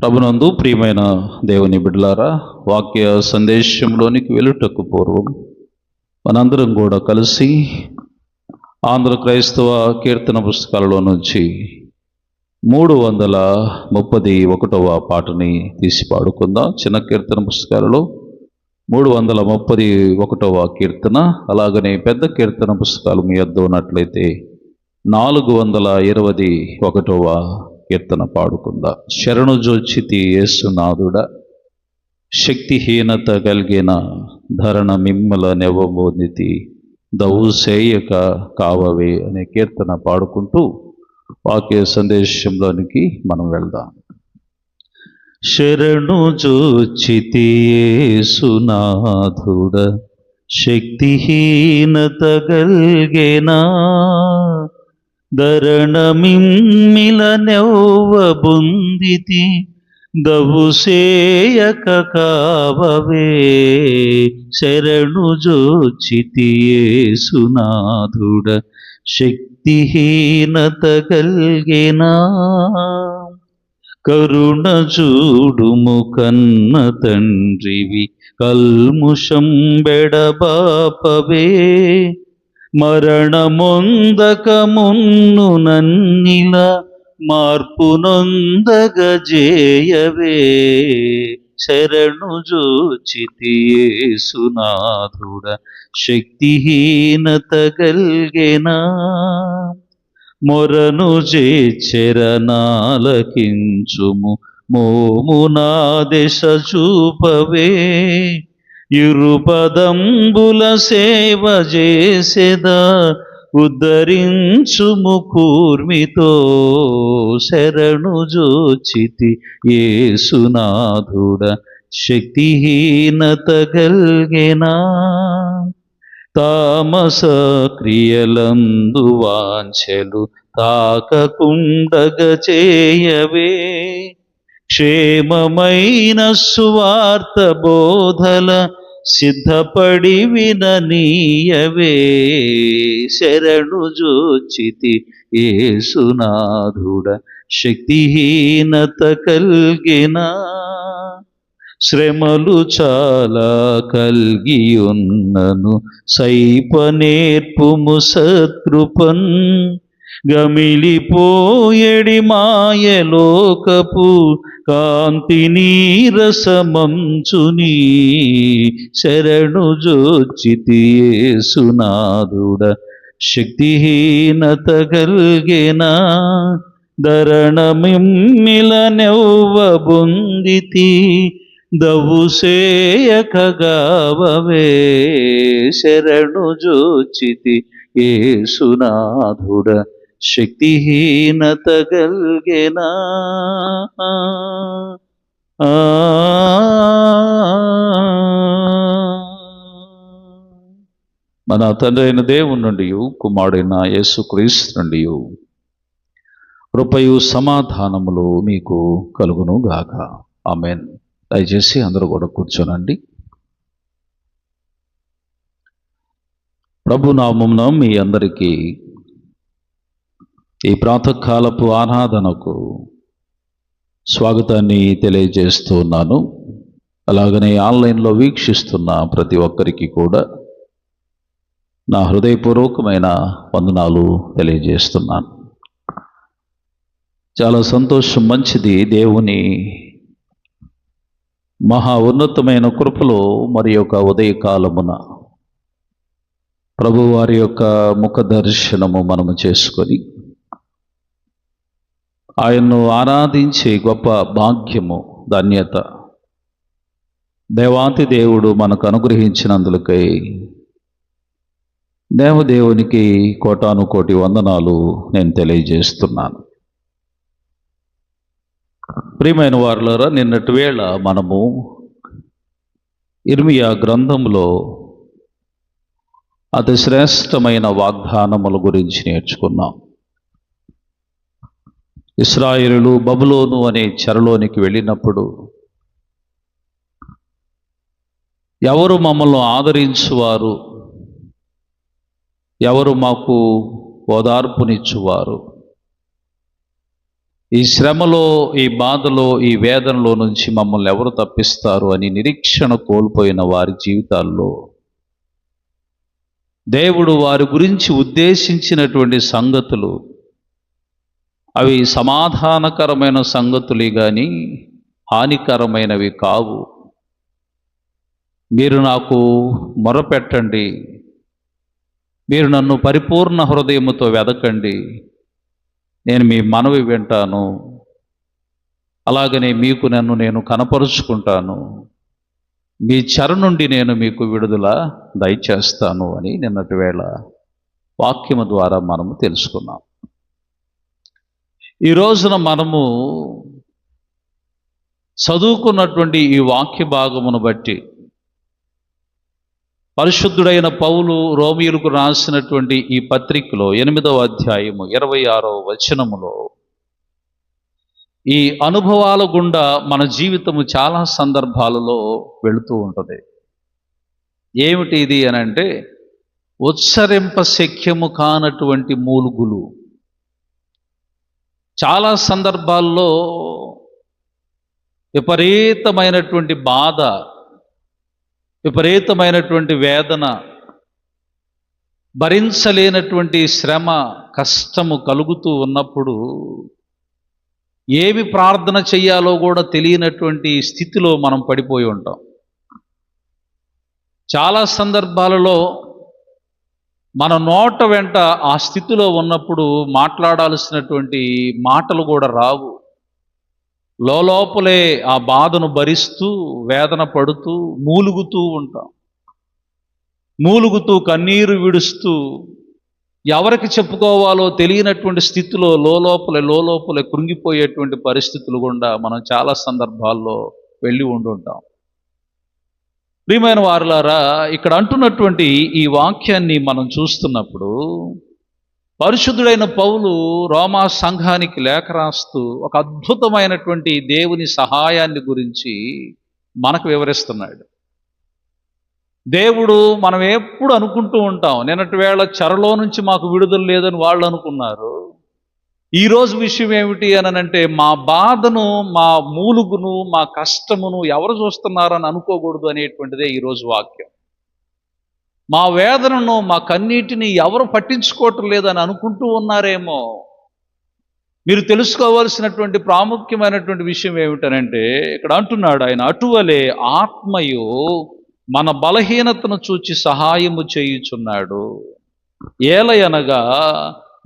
ప్రభునందు ప్రియమైన దేవుని బిడ్డలారా, వాక్య సందేశంలోనికి వెళ్ళుటకు పూర్వం మనందరం కూడా కలిసి ఆంధ్ర క్రైస్తవ కీర్తన పుస్తకాలలో నుంచి 331వ పాటని తీసి పాడుకుందాం. చిన్న కీర్తన పుస్తకాలలో 331వ కీర్తన, అలాగనే పెద్ద కీర్తన పుస్తకాలు మీ వద్ద ఉన్నట్లయితే 421వ కీర్తన పాడుకుందా. శరణు జోచితి యేసునాథుడా, శక్తిహీనత కలిగిన ధరణ మిమ్మల నెవ్వబోనితి, దౌసేయక కావవే అనే కీర్తన పాడుకుంటూ వాక్య సందేశంలోనికి మనం వెళ్దాం. శరణు జోచితి యేసునాథుడా, శక్తిహీనత కలిగిన ధరణ మిమ్మిల నెవ్వబొందితి, దవుసేయక కావవే. శరణు జోచితి యేసునాథుడ, శక్తిహీనత కలిగిన కరుణ చూడుము కన్న తండ్రివి, కల్ముషం బెడబాపవే. మరణమొందక మున్ను నన్నిల మార్పునొందగజేయవే. శరణు జోచితి యేసునాథుడ, శక్తిహీనత గల్గెన మొరను చేచెరనాలకించుము, మోమునా దశ చూపవే. ఇరుపదంబుల సేవ చేసెదా, ఉద్ధరించుము కూర్మితో. శరణు జోచితి యేసునాథుడ, శక్తిహీనత గల్గెన తామస క్రియలందు వాంఛలు తాకకుండగ చేయవే. క్షేమమైన సువార్త బోధల సిద్ధపడి విననీయవే. శరణు జోచితి యేసునాథుడ, శక్తిహీనత కల్గిన శ్రమలు చాలా కల్గియున్నను, సైపనేర్పుము సత్కృపన్. గమిలిపోయడి మాయలోకపు కాంతి నీరసమంచుని. శరణు జోచితి యేసునాథుడ, శక్తిహీనత గల్గెన ధరణ మిమ్మిల నెవ్వబొందితి, దవుసేయక గావవే. శరణు జోచితి యేసునాథుడ, శక్తిహీనత గల్గెన. మన తండ్రి అయిన దేవుని నుండి, కుమారుడైన యేసుక్రీస్తు నుండి కృపయు సమాధానములు మీకు కలుగును గాక. ఆమేన్. దయచేసి అందరూ కూడా కూర్చోనండి. ప్రభు నామమున మీ అందరికీ ఈ ప్రాతకాలపు ఆరాధనకు స్వాగతాన్ని తెలియజేస్తూ ఉన్నాను. అలాగనే ఆన్లైన్లో వీక్షిస్తున్న ప్రతి ఒక్కరికి కూడా నా హృదయపూర్వకమైన వందనాలు తెలియజేస్తున్నాను. చాలా సంతోషం, మంచిది. దేవుని మహా ఉన్నతమైన కృపలో మరి యొక్క ఉదయకాలమున ప్రభు వారి యొక్క ముఖ దర్శనము మనము చేసుకొని ఆయన్ను ఆరాధించే గొప్ప భాగ్యము, ధన్యత దేవాతి దేవుడు మనకు అనుగ్రహించినందులకై దేవదేవునికి కోటాను కోటి వందనాలు నేను తెలియజేస్తున్నాను. ప్రియమైన వారులారా, నిన్నటి వేళ మనము ఇర్మియా గ్రంథంలో అతి శ్రేష్టమైన వాగ్దానముల గురించి నేర్చుకున్నాం. ఇశ్రాయేలులు బబులోను అనే చెరలోనికి వెళ్ళినప్పుడు ఎవరు మమ్మల్ని ఆదరించువారు, ఎవరు మాకు ఓదార్పునిచ్చువారు, ఈ శ్రమలో, ఈ బాధలో, ఈ వేదనలో నుంచి మమ్మల్ని ఎవరు తప్పిస్తారు అని నిరీక్షణ కోల్పోయిన వారి జీవితాల్లో దేవుడు వారి గురించి ఉద్దేశించినటువంటి సంగతులు అవి సమాధానకరమైన సంగతులే గాని హానికరమైనవి కావు. మీరు నాకు మొరపెట్టండి, మీరు నన్ను పరిపూర్ణ హృదయముతో వెదకండి, నేను మీ మనవి వింటాను, అలాగనే మీకు నన్ను నేను కనపరుచుకుంటాను, మీ చెర నుండి నేను మీకు విడుదల దయచేస్తాను అని నిన్నటి వేళ వాక్యము ద్వారా మనము తెలుసుకున్నాం. ఈ రోజున మనము చదువుకున్నటువంటి ఈ వాక్య భాగమును బట్టి పరిశుద్ధుడైన పౌలు రోమీయులకు రాసినటువంటి ఈ పత్రికలో 8వ అధ్యాయము 26వ వచనములో ఈ అనుభవాల గుండా మన జీవితము చాలా సందర్భాలలో వెళుతూ ఉంటుంది. ఏమిటి ఇది అని అంటే, ఉచ్చరింప శక్యము కానటువంటి మూలుగులు. చాలా సందర్భాల్లో విపరీతమైనటువంటి బాధ, విపరీతమైనటువంటి వేదన, భరించలేనటువంటి శ్రమ, కష్టము కలుగుతూ ఉన్నప్పుడు ఏమి ప్రార్థన చెయ్యాలో కూడా తెలియనటువంటి స్థితిలో మనం పడిపోయి ఉంటాం. చాలా సందర్భాలలో మన నోట వెంట ఆ స్థితిలో ఉన్నప్పుడు మాట్లాడాల్సినటువంటి మాటలు కూడా రావు. లోపలే ఆ బాధను భరిస్తూ, వేదన పడుతూ, మూలుగుతూ ఉంటాం. మూలుగుతూ, కన్నీరు విడుస్తూ, ఎవరికి చెప్పుకోవాలో తెలియనటువంటి స్థితిలో లోపలే కృంగిపోయేటువంటి పరిస్థితులు గుండా మనం చాలా సందర్భాల్లో వెళ్ళి ఉండుంటాం. ప్రియమైన వారులారా, ఇక్కడ అంటున్నటువంటి ఈ వాక్యాన్ని మనం చూస్తున్నప్పుడు పరిశుద్ధుడైన పౌలు రోమా సంఘానికి లేఖ రాస్తూ ఒక అద్భుతమైనటువంటి దేవుని సహాయాన్ని గురించి మనకు వివరిస్తున్నాడు. దేవుడు, మనం ఎప్పుడు అనుకుంటూ ఉంటాం, నిన్నటి వేళ చెరలో నుంచి మాకు విడుదల లేదని వాళ్ళు అనుకున్నారు. ఈరోజు విషయం ఏమిటి అనంటే, మా బాధను, మా మూలుగును, మా కష్టమును ఎవరు చూస్తున్నారని అనుకోకూడదు అనేటువంటిదే ఈరోజు వాక్యం. మా వేదనను, మా కన్నీటిని ఎవరు పట్టించుకోవటం లేదని అనుకుంటూ ఉన్నారేమో. మీరు తెలుసుకోవాల్సినటువంటి ప్రాముఖ్యమైనటువంటి విషయం ఏమిటనంటే, ఇక్కడ అంటున్నాడు ఆయన, అటువలే ఆత్మయు మన బలహీనతను చూచి సహాయము చేయుచున్నాడు. ఏలయనగా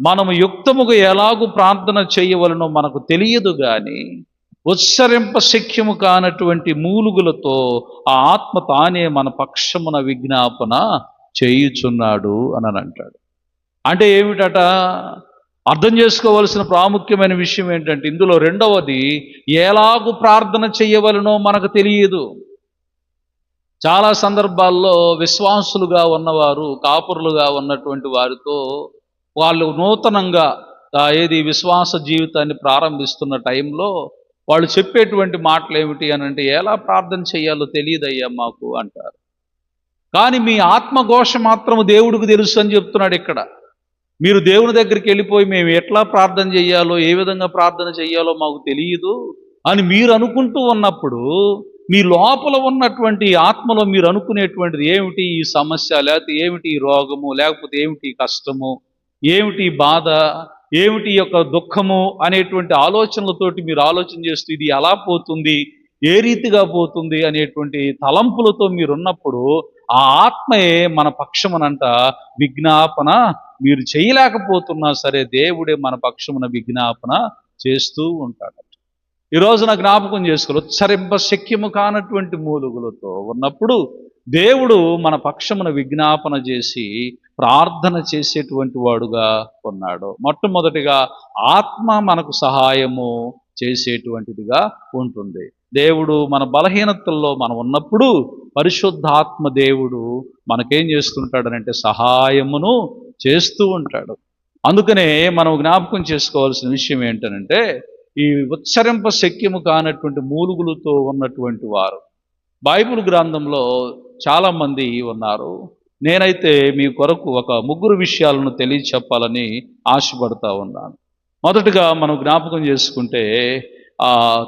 మనము యుక్తముగా ఎలాగూ ప్రార్థన చేయవలనో మనకు తెలియదు గాని ఉచ్చరింప శక్యము కానటువంటి మూలుగులతో ఆ ఆత్మ తానే మన పక్షమున విజ్ఞాపన చేయుచున్నాడు అని అంటాడు. అంటే ఏమిటట? అర్థం చేసుకోవలసిన ప్రాముఖ్యమైన విషయం ఏంటంటే, ఇందులో రెండవది, ఎలాగూ ప్రార్థన చేయవలనో మనకు తెలియదు. చాలా సందర్భాల్లో విశ్వాసులుగా ఉన్నవారు, కాపురులుగా ఉన్నటువంటి వారితో వాళ్ళు నూతనంగా విశ్వాస జీవితాన్ని ప్రారంభిస్తున్న టైంలో వాళ్ళు చెప్పేటువంటి మాటలు ఏమిటి అని అంటే, ఎలా ప్రార్థన చేయాలో తెలియదయ్యా మాకు అంటారు. కానీ మీ ఆత్మఘోష మాత్రము దేవుడికి తెలుసు అని చెప్తున్నాడు ఇక్కడ. మీరు దేవుని దగ్గరికి వెళ్ళిపోయి మేము ఎట్లా ప్రార్థన చేయాలో, ఏ విధంగా ప్రార్థన చేయాలో మాకు తెలియదు అని మీరు అనుకుంటూ ఉన్నప్పుడు, మీ లోపల ఉన్నటువంటి ఆత్మలో మీరు అనుకునేటువంటిది ఏమిటి ఈ సమస్య, లేకపోతే ఏమిటి ఈ రోగము, లేకపోతే ఏమిటి ఈ కష్టము, ఏమిటి బాధ, ఏమిటి యొక్క దుఃఖము అనేటువంటి ఆలోచనలతోటి మీరు ఆలోచన చేస్తూ ఇది ఎలా పోతుంది, ఏ రీతిగా పోతుంది అనేటువంటి తలంపులతో మీరున్నప్పుడు ఆ ఆత్మయే మన పక్షమునంట విజ్ఞాపన మీరు చేయలేకపోతున్నా సరే దేవుడే మన పక్షమున విజ్ఞాపన చేస్తూ ఉంటాడు. ఈ రోజున జ్ఞాపకం చేసుకోవాలి, ఉచ్చరింప శక్యము కానటువంటి మూలుగులతో ఉన్నప్పుడు దేవుడు మన పక్షమున విజ్ఞాపన చేసి ప్రార్థన చేసేటువంటి వాడుగా ఉన్నాడు. మొట్టమొదటిగా ఆత్మ మనకు సహాయము చేసేటువంటిదిగా ఉంటుంది. దేవుడు మన బలహీనతల్లో మనం ఉన్నప్పుడు పరిశుద్ధాత్మ దేవుడు మనకేం చేస్తుంటాడనంటే సహాయమును చేస్తూ ఉంటాడు. అందుకనే మనం జ్ఞాపకం చేసుకోవాల్సిన విషయం ఏంటనంటే, ఈ ఉచ్చరింప శక్యము కానటువంటి మూలుగులతో ఉన్నటువంటి వారు బైబిల్ గ్రంథంలో చాలామంది ఉన్నారు. నేనైతే మీ కొరకు ఒక 3 విషయాలను తెలియచెప్పాలని ఆశపడతా ఉన్నాను. మొదటగా మనం జ్ఞాపకం చేసుకుంటే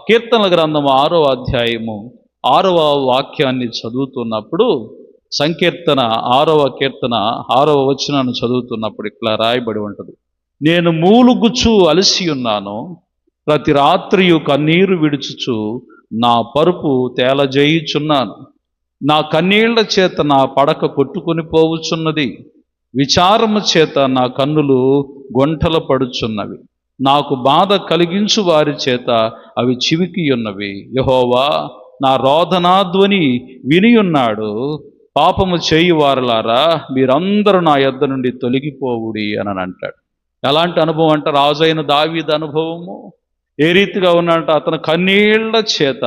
కీర్తనల గ్రంథం 6వ అధ్యాయము 6వ వాక్యాన్ని చదువుతున్నప్పుడు, సంకీర్తన 6వ కీర్తన 6వ వచనాన్ని చదువుతున్నప్పుడు ఇట్లా రాయబడి ఉంటుంది: నేను మూలుగుచ్చు అలసి ఉన్నాను, ప్రతి రాత్రియు కన్నీరు విడుచుచు నా పరుపు తేలజేయుచున్నాను. నా కన్నీళ్ల చేత నా పడక కొట్టుకొని పోవుచున్నది, విచారము చేత నా కన్నులు గొంటల పడుచున్నవి. నాకు బాధ కలిగించు వారి చేత అవి చివికి ఉన్నవి. యెహోవా నా రోదనాధ్వని వినియున్నాడు. పాపము చేయువారలారా, మీరందరూ నా యొద్ద నుండి తొలగిపోవుడి అని అంటాడు. ఎలాంటి అనుభవం అంటే రాజైన దావీదు అనుభవము. ఏ రీతిగా ఉన్నదంట, అతను కన్నీళ్ల చేత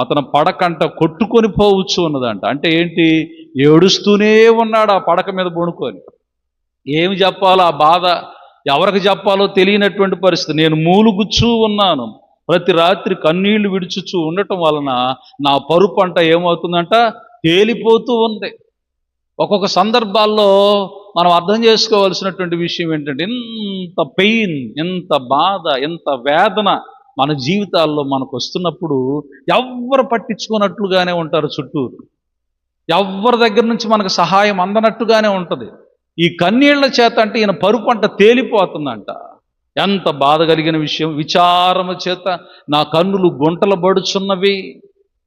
అతను పడకంట కొట్టుకొని పోవచ్చు ఉన్నదంట. అంటే ఏంటి? ఏడుస్తూనే ఉన్నాడు ఆ పడక మీద పడుకొని. ఏమి చెప్పాలో ఆ బాధ ఎవరికి చెప్పాలో తెలియనటువంటి పరిస్థితి. నేను మూలుగుచ్చు ఉన్నాను, ప్రతి రాత్రి కన్నీళ్లు విడుచుచూ ఉండటం వలన నా పరుపు అంట ఏమవుతుందంట, తేలిపోతూ ఉంది. ఒక్కొక్క సందర్భాల్లో మనం అర్థం చేసుకోవాల్సినటువంటి విషయం ఏంటంటే, ఎంత పెయిన్, ఎంత బాధ, ఎంత వేదన మన జీవితాల్లో మనకు వస్తున్నప్పుడు ఎవ్వరు పట్టించుకున్నట్లుగానే ఉంటారు చుట్టూరు. ఎవ్వరి దగ్గర నుంచి మనకు సహాయం అందనట్టుగానే ఉంటుంది. ఈ కన్నీళ్ల చేత అంటే ఈయన పరుపు అంట తేలిపోతుందంట. ఎంత బాధ కలిగిన విషయం! విచారము చేత నా కన్నులు గుంటలు పడుచున్నవి.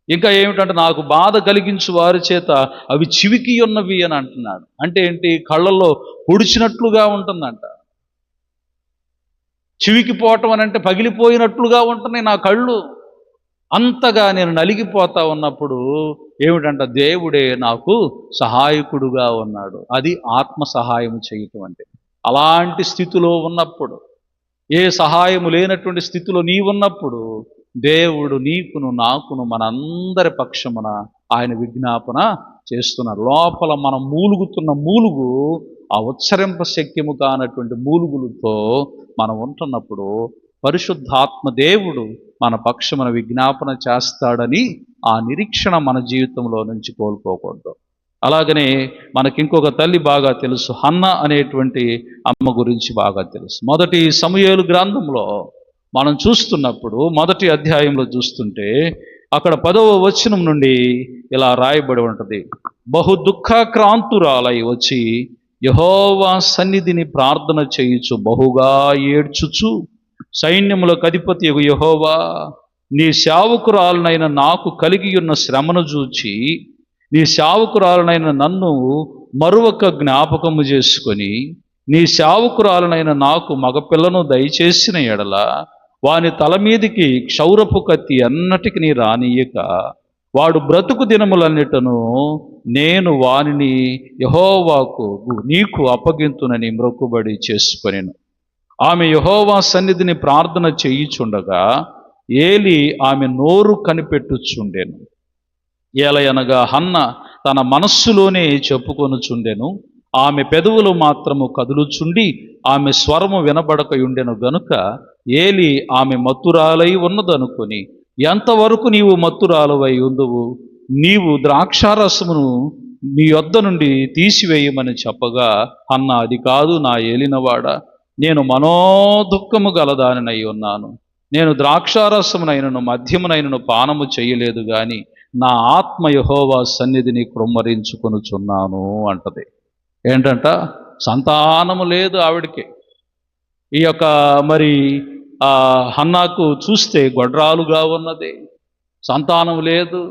ఇంకా ఏమిటంటే, నాకు బాధ కలిగించు వారి చేత అవి చివికి ఉన్నవి అని అంటున్నాడు. అంటే ఏంటి? కళ్ళల్లో పొడిచినట్లుగా ఉంటుందంట. చివికిపోవటం అని అంటే పగిలిపోయినట్లుగా ఉంటున్నాయి నా కళ్ళు. అంతగా నేను నలిగిపోతా ఉన్నప్పుడు ఏమిటంట, దేవుడే నాకు సహాయకుడుగా ఉన్నాడు. అది ఆత్మ సహాయం చేయటం అంటే. అలాంటి స్థితిలో ఉన్నప్పుడు, ఏ సహాయము లేనటువంటి స్థితిలో నీవున్నప్పుడు, దేవుడు నీకును నాకును మనందరి పక్షమున ఆయన విజ్ఞాపన చేస్తున్నారు. లోపల మనం మూలుగుతున్న మూలుగు ఆ ఉచ్చరింప శక్యము కానటువంటి మూలుగులతో మనం ఉంటున్నప్పుడు పరిశుద్ధాత్మ దేవుడు మన పక్షమున విజ్ఞాపన చేస్తాడని ఆ నిరీక్షణ మన జీవితంలో నుంచి కోల్పోకూడదు. అలాగనే మనకి ఇంకొక తల్లి బాగా తెలుసు, హన్న అనేటువంటి అమ్మ గురించి బాగా తెలుసు. మొదటి సమూయేలు గ్రంథంలో మనం చూస్తున్నప్పుడు, మొదటి అధ్యాయంలో చూస్తుంటే అక్కడ 10వ వచనం నుండి ఇలా రాయబడి ఉంటుంది: బహు దుఃఖాక్రాంతురాలై వచ్చి యెహోవా సన్నిధిని ప్రార్థన చేయుచు బహుగా ఏడ్చుచు, సైన్యములకు అధిపతి యెహోవా, నీ సేవకురాలనైన నాకు కలిగి ఉన్న శ్రమను చూచి నీ సేవకురాలనైన నన్ను మరొక జ్ఞాపకము చేసుకొని, నీ సేవకురాలనైన నాకు మగపిల్లను దయచేసిన ఎడల వాని తల మీదికి క్షౌరపు కత్తి ఎన్నటికి రానియక వాడు బ్రతుకు దినములన్నిటను నేను వానిని యెహోవాకు నీకు అప్పగింతునని మ్రొక్కుబడి చేసుకొనెను. ఆమె యెహోవా సన్నిధిని ప్రార్థన చేయుచుండగా ఏలి ఆమె నోరు కనిపెట్టుచుండెను. ఏలయనగా హన్న తన మనస్సులోనే చెప్పుకొనుచుండెను, ఆమె పెదవులు మాత్రము కదులుచుండి ఆమె స్వరము వినబడకయుండెను గనుక ఏలి ఆమె మత్తురాలై ఉన్నదనుకొని, ఎంతవరకు నీవు మత్తురాలువై ఉందువు, నీవు ద్రాక్షారసమును నీ యొద్ద నుండి తీసివేయమని చెప్పగా, హన్న, అది కాదు నా ఏలినవాడ, నేను మనోదుఃఖము గలదానినై ఉన్నాను. నేను ద్రాక్షారసమునైనను మద్యమునైనను పానము చేయలేదు గాని నా ఆత్మ యెహోవా సన్నిధిని కృమ్మరించుకొనుచున్నాను అంటది. ఏంటంట? సంతానము లేదు ఆవిడికి. ఈ యొక్క మరి హన్నాకు చూస్తే గొడ్రాలుగా ఉన్నది, సంతానం లేదు.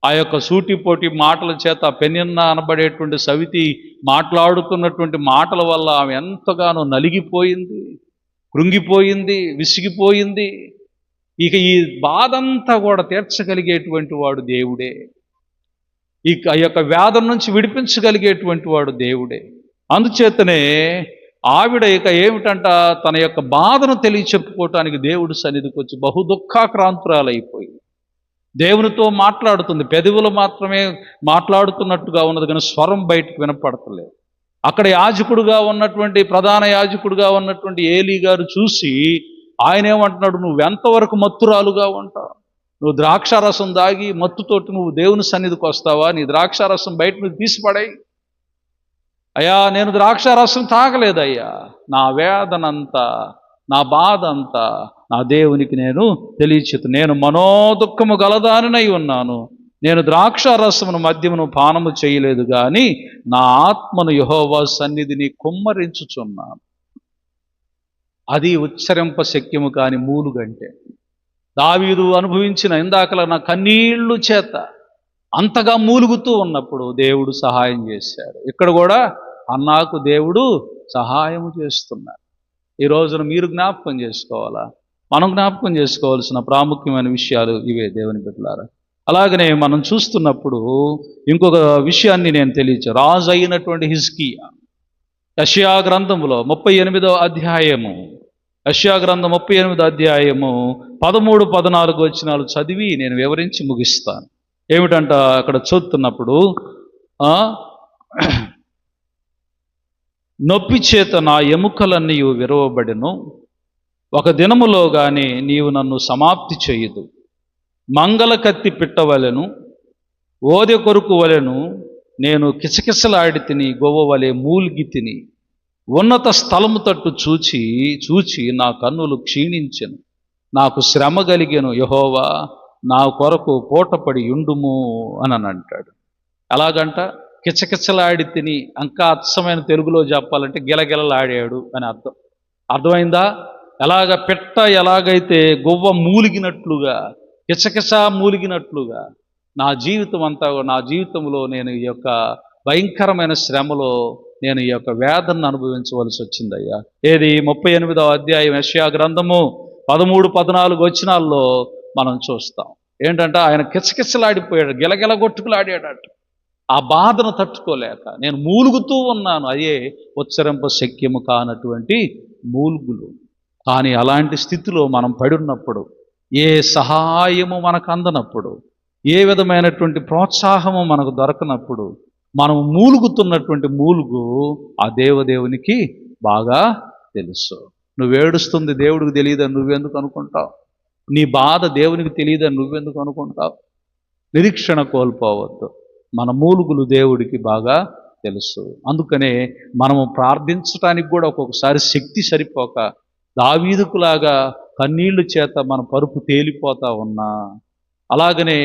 ఆ యొక్క సూటిపోటి మాటల చేత పెనిన్న అనబడేటువంటి సవితి మాట్లాడుతున్నటువంటి మాటల వల్ల ఆమె ఎంతగానో నలిగిపోయింది, కృంగిపోయింది, విసిగిపోయింది. ఇక ఈ బాధంతా కూడా తీర్చగలిగేటువంటి వాడు దేవుడే. ఈ యొక్క వ్యాధం నుంచి విడిపించగలిగేటువంటి వాడు దేవుడే. అందుచేతనే ఆవిడ ఇక ఏమిటంట, తన యొక్క బాధను తెలియచెప్పుకోవటానికి దేవుడు సన్నిధికి వచ్చి బహు దుఃఖాక్రాంతురాలైపోయి దేవునితో మాట్లాడుతుంది. పెదవులు మాత్రమే మాట్లాడుతున్నట్టుగా ఉన్నది కానీ స్వరం బయటకు వినపడతలేదు. అక్కడ యాజకుడుగా ఉన్నటువంటి, ప్రధాన యాజకుడుగా ఉన్నటువంటి ఏలీ గారు చూసి ఆయన ఏమంటున్నాడు, నువ్వెంతవరకు మత్తురాలుగా ఉంటావు? నువ్వు ద్రాక్షారసం దాగి మత్తుతోటి నువ్వు దేవుని సన్నిధికి వస్తావా? నీ ద్రాక్షారసం బయట నువ్వు తీసిపడాయి. అయ్యా, నేను ద్రాక్షారసం తాగలేదయ్యా, నా వేదనంతా నా బాధ అంతా నా దేవునికి నేను తెలియచేతు. నేను మనోదుఖము గలదానినై ఉన్నాను. నేను ద్రాక్షారసమును మద్యమును పానము చేయలేదు గాని నా ఆత్మను యెహోవా సన్నిధిని కుమ్మరించుచున్నాను. అది ఉచ్చరింప శక్యము కాని మూలుగంటే దావీదు అనుభవించిన ఇందాకల నా కన్నీళ్లు చేత అంతగా మూలుగుతూ ఉన్నప్పుడు దేవుడు సహాయం చేశాడు. ఇక్కడ కూడా అన్నాకు దేవుడు సహాయం చేస్తున్నాడు. ఈ రోజున మీరు జ్ఞాపకం చేసుకోవాలా, మనం జ్ఞాపకం చేసుకోవాల్సిన ప్రాముఖ్యమైన విషయాలు ఇవే దేవుని బిడ్డలారా. అలాగనే మనం చూస్తున్నప్పుడు ఇంకొక విషయాన్ని నేను తెలియచే, రాజు అయినటువంటి హిజ్కియా యెషయా గ్రంథములో 38వ అధ్యాయము, యెషయా గ్రంథం 38వ అధ్యాయము 13-14 వచనాలు చదివి నేను వివరించి ముగిస్తాను. ఏమిటంట అక్కడ చూస్తున్నప్పుడు, నొప్పి చేత నా ఎముకలన్నీ విరవబడెను, ఒక దినములో గాని నీవు నన్ను సమాప్తి చేయదు. మంగళ కత్తి పిట్టవలెను, ఓదె కొరుకు వలెను నేను కిసకిసలాడి తిని, గొవ్వ వలె మూల్గి తిని, ఉన్నత స్థలము తట్టు చూచి నా కన్నులు క్షీణించెను, నాకు శ్రమ కలిగెను. యెహోవా నా కొరకు పూటపడి ఉండుము అని అంటాడు. ఎలాగంట? కిచకిచలాడి తిని, ఇంకా అచ్చమైన తెలుగులో చెప్పాలంటే గిలగిలలాడాడు అని అర్థం. అర్థమైందా? ఎలాగ పెట్ట ఎలాగైతే గువ్వ మూలిగినట్లుగా, కిచకిచ మూలిగినట్లుగా నా జీవితం అంతా, నా జీవితంలో నేను ఈ యొక్క భయంకరమైన శ్రమలో నేను ఈ యొక్క వేదనను అనుభవించవలసి వచ్చిందయ్యా. ఏది 38వ అధ్యాయం యెషయా గ్రంథము 13-14 వచనాల్లో మనం చూస్తాం. ఏంటంటే ఆయన కిచకిచలాడిపోయాడు, గిలగిల కొట్టుకులాడాడట. ఆ బాధను తట్టుకోలేక నేను మూలుగుతూ ఉన్నాను. అదే ఉచ్చరింప శక్యము కానటువంటి మూలుగులు. కానీ అలాంటి స్థితిలో మనం పడున్నప్పుడు, ఏ సహాయము మనకు అందనప్పుడు, ఏ విధమైనటువంటి ప్రోత్సాహము మనకు దొరకనప్పుడు, మనం మూలుగుతున్నటువంటి మూలుగు ఆ దేవదేవునికి బాగా తెలుసు. నువ్వు ఏడుస్తుంది దేవుడికి తెలియదని నువ్వెందుకు అనుకుంటావు? నీ బాధ దేవునికి తెలియదని నువ్వెందుకు అనుకుంటావు? నిరీక్షణ కోల్పోవద్దు. మన మూలుగులు దేవుడికి బాగా తెలుసు. అందుకనే మనము ప్రార్థించటానికి కూడా ఒక్కొక్కసారి శక్తి సరిపోక దావీదుకులాగా కన్నీళ్లు చేత మన పరుపు తేలిపోతా ఉన్నా, అలాగనే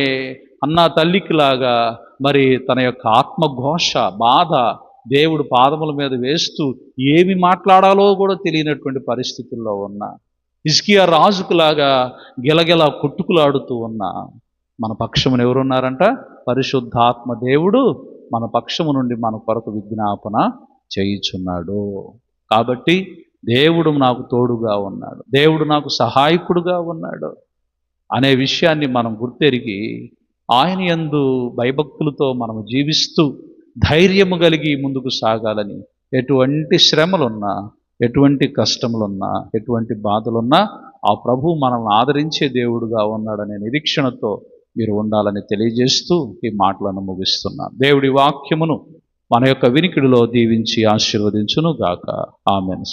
అన్నా తల్లికిలాగా మరి తన యొక్క ఆత్మఘోష బాధ దేవుడు పాదముల మీద వేస్తూ ఏమి మాట్లాడాలో కూడా తెలియనటువంటి పరిస్థితుల్లో ఉన్నా, హిజ్కియా రాజుకులాగా గిలగిలా కొట్టుకులాడుతూ ఉన్నా, మన పక్షమును ఎవరున్నారంట? పరిశుద్ధాత్మ దేవుడు మన పక్షము నుండి మన కొరకు విజ్ఞాపన చేయుచున్నాడు. కాబట్టి దేవుడు నాకు తోడుగా ఉన్నాడు, దేవుడు నాకు సహాయకుడుగా ఉన్నాడు అనే విషయాన్ని మనం గుర్తెరిగి ఆయన యందు భయభక్తులతో మనం జీవిస్తూ ధైర్యము కలిగి ముందుకు సాగాలని, ఎటువంటి శ్రమలున్నా, ఎటువంటి కష్టములున్నా, ఎటువంటి బాధలున్నా ఆ ప్రభువు మనల్ని ఆదరించే దేవుడుగా ఉన్నాడనే నిరీక్షణతో మీరు ఉండాలని తెలియజేస్తూ ఈ మాటలను ముగిస్తున్నాను. దేవుడి వాక్యమును మన యొక్క వినికిడిలో దీవించి ఆశీర్వదించును గాక. ఆమేన్.